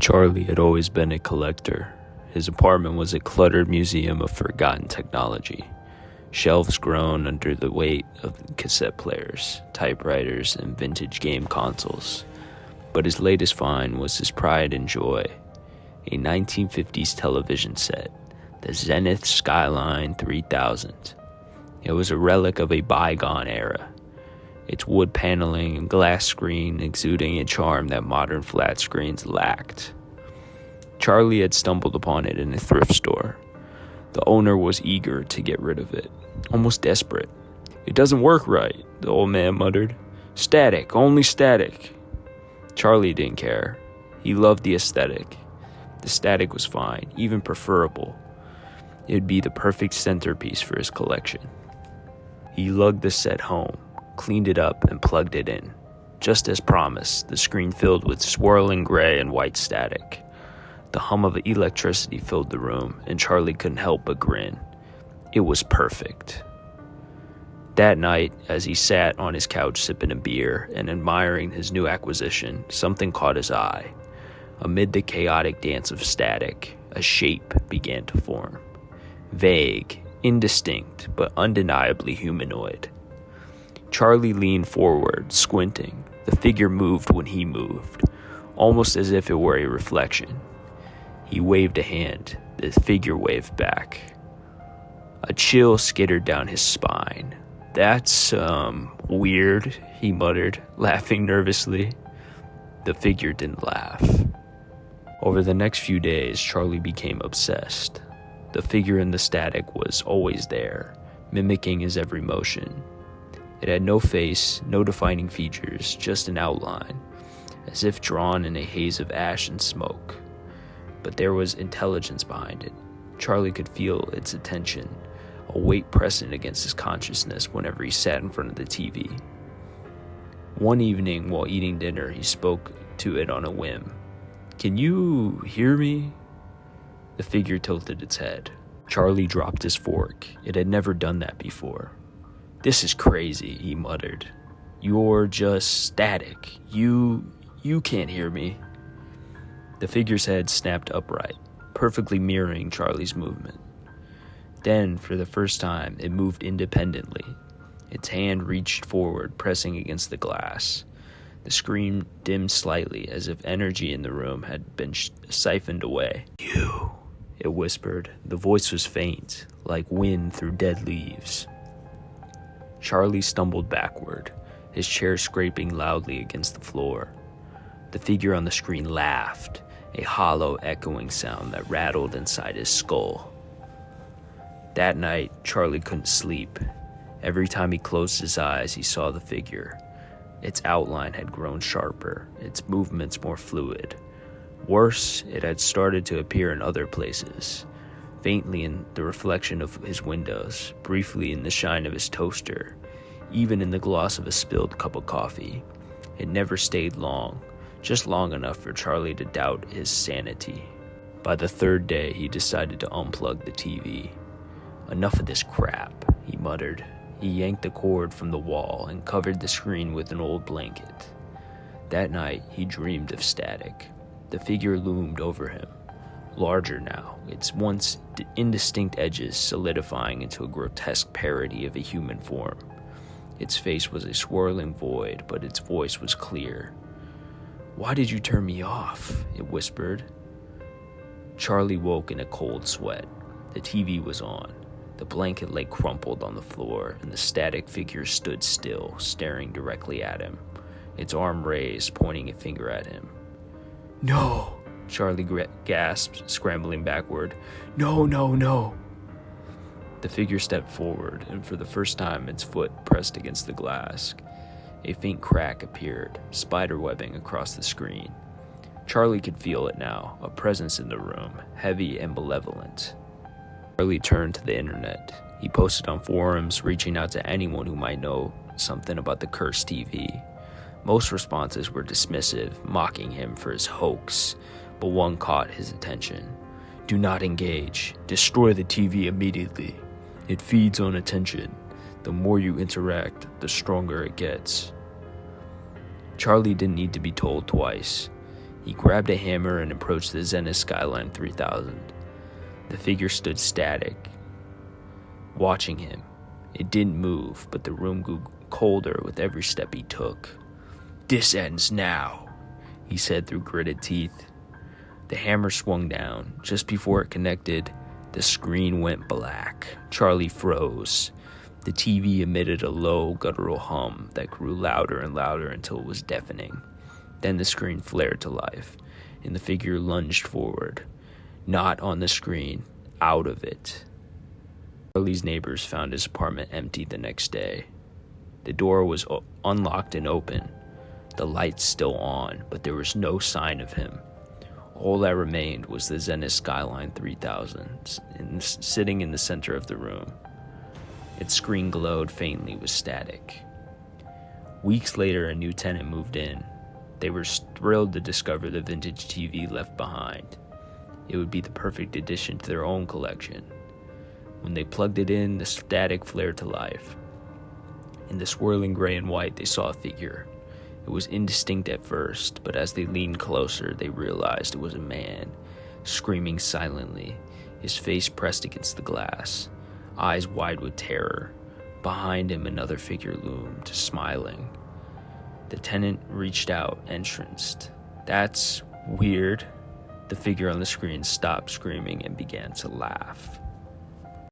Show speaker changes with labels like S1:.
S1: Charlie had always been a collector. His apartment was a cluttered museum of forgotten technology. Shelves groaned under the weight of cassette players, typewriters, and vintage game consoles. But his latest find was his pride and joy, a 1950s television set, the Zenith Skyline 3000. It was a relic of a bygone era, its wood paneling and glass screen exuding a charm that modern flat screens lacked. Charlie had stumbled upon it in a thrift store. The owner was eager to get rid of it, almost desperate. "It doesn't work right," the old man muttered. "Static, only static." Charlie didn't care. He loved the aesthetic. The static was fine, even preferable. It would be the perfect centerpiece for his collection. He lugged the set home, cleaned it up, and plugged it in. Just as promised, the screen filled with swirling gray and white static. The hum of electricity filled the room, and Charlie couldn't help but grin. It was perfect. That night, as he sat on his couch sipping a beer and admiring his new acquisition, something caught his eye. Amid the chaotic dance of static, a shape began to form. Vague, indistinct, but undeniably humanoid. Charlie leaned forward, squinting. The figure moved when he moved, almost as if it were a reflection. He waved a hand. The figure waved back. A chill skittered down his spine. "That's, weird," he muttered, laughing nervously. The figure didn't laugh. Over the next few days, Charlie became obsessed. The figure in the static was always there, mimicking his every motion. It had no face, no defining features, just an outline, as if drawn in a haze of ash and smoke. But there was intelligence behind it. Charlie could feel its attention, a weight pressing against his consciousness whenever he sat in front of the TV. One evening, while eating dinner, he spoke to it on a whim. "Can you hear me?" The figure tilted its head. Charlie dropped his fork. It had never done that before. "This is crazy," he muttered. "You're just static. You can't hear me." The figure's head snapped upright, perfectly mirroring Charlie's movement. Then, for the first time, it moved independently. Its hand reached forward, pressing against the glass. The screen dimmed slightly, as if energy in the room had been siphoned away. "You," it whispered. The voice was faint, like wind through dead leaves. Charlie stumbled backward, his chair scraping loudly against the floor. The figure on the screen laughed, a hollow, echoing sound that rattled inside his skull. That night, Charlie couldn't sleep. Every time he closed his eyes, he saw the figure. Its outline had grown sharper, its movements more fluid. Worse, it had started to appear in other places, faintly in the reflection of his windows, briefly in the shine of his toaster, even in the gloss of a spilled cup of coffee. It never stayed long, just long enough for Charlie to doubt his sanity. By the third day, he decided to unplug the TV. "Enough of this crap," he muttered. He yanked the cord from the wall and covered the screen with an old blanket. That night, he dreamed of static. The figure loomed over him, larger now, its once indistinct edges solidifying into a grotesque parody of a human form. Its face was a swirling void, but its voice was clear. "Why did you turn me off?" it whispered. Charlie woke in a cold sweat. The TV was on. The blanket lay crumpled on the floor, and the static figure stood still, staring directly at him, its arm raised, pointing a finger at him. "No!" Charlie gasped, scrambling backward. "No, no, no!" The figure stepped forward, and for the first time its foot pressed against the glass. A faint crack appeared, spiderwebbing across the screen. Charlie could feel it now, a presence in the room, heavy and malevolent. Charlie turned to the internet. He posted on forums, reaching out to anyone who might know something about the cursed TV. Most responses were dismissive, mocking him for his hoax, but one caught his attention. "Do not engage. Destroy the TV immediately. It feeds on attention. The more you interact, the stronger it gets." Charlie didn't need to be told twice. He grabbed a hammer and approached the Zenith Skyline 3000. The figure stood static, watching him. It didn't move, but the room grew colder with every step he took. "This ends now," he said through gritted teeth. The hammer swung down. Just before it connected, the screen went black. Charlie froze. The TV emitted a low, guttural hum that grew louder and louder until it was deafening. Then the screen flared to life, and the figure lunged forward. Not on the screen, out of it. Charlie's neighbors found his apartment empty the next day. The door was unlocked and open, the lights still on, but there was no sign of him. All that remained was the Zenith Skyline 3000 sitting in the center of the room. Its screen glowed faintly with static. Weeks later, a new tenant moved in. They were thrilled to discover the vintage TV left behind. It would be the perfect addition to their own collection. When they plugged it in, the static flared to life. In the swirling gray and white, they saw a figure. It was indistinct at first, but as they leaned closer, they realized it was a man, screaming silently, his face pressed against the glass, eyes wide with terror. Behind him, another figure loomed, smiling. The tenant reached out, entranced. "That's weird." The figure on the screen stopped screaming and began to laugh.